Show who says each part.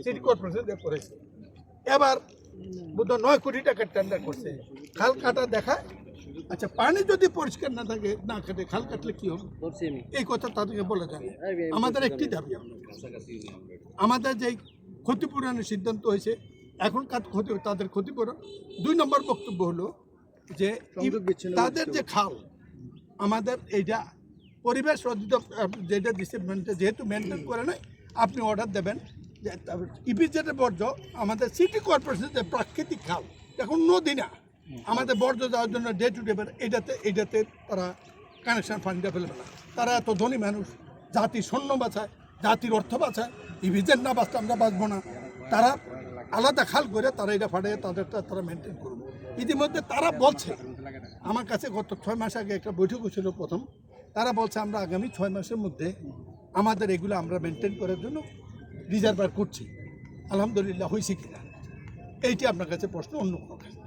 Speaker 1: City corporation দিয়ে করেছে। এবার বোধ 9 কোটি টাকার টেন্ডার করছে, খাল কাটা দেখায়। আচ্ছা, পানি যদি পরিষ্কার না থাকে, না কাটে, খাল কাটলে কি হবে এই কথা তাদেরকে বলে জানে। আমাদের একটি দাবি, আমাদের যে ক্ষতিপূরণের সিদ্ধান্ত হয়েছে এখন তাদের ক্ষতিপূরণ। 2 নম্বর বক্তব্য হলো যে তাদের যে খাল আমাদের এইটা পরিবেশ অধিদপ্তর যেটা দিচ্ছে, যেহেতু মেনটেন করে নাই, আপনি অর্ডার দেবেন যে ইপিজেডের বর্জ্য আমাদের সিটি কর্পোরেশনের যে প্রাকৃতিক খাল, এখন নদী না, আমাদের বর্জ্য দেওয়ার জন্য ডে টু ডে এইটাতে তারা কানেকশন ফান্ডে ফেলবে না। তারা এত ধনী মানুষ, জাতির সৈন্য বাঁচায়, জাতির অর্থ বাঁচায়, ইপিজেড না বাঁচতে আমরা বাঁচবো না। তারা আলাদা খাল করে তারা এটা ফাটিয়ে তাদেরটা তারা মেনটেন করবে। ইতিমধ্যে তারা বলছে, আমার কাছে গত 6 মাস আগে একটা বৈঠক হয়েছিল প্রথম, তারা বলছে আমরা আগামী 6 মাসের মধ্যে আমাদের এগুলো আমরা মেনটেন করার জন্য রিজার্ভার করছি। আলহামদুলিল্লাহ হয়েছে কিনা এইটি আপনার কাছে প্রশ্ন, অন্য কোনো কাছে।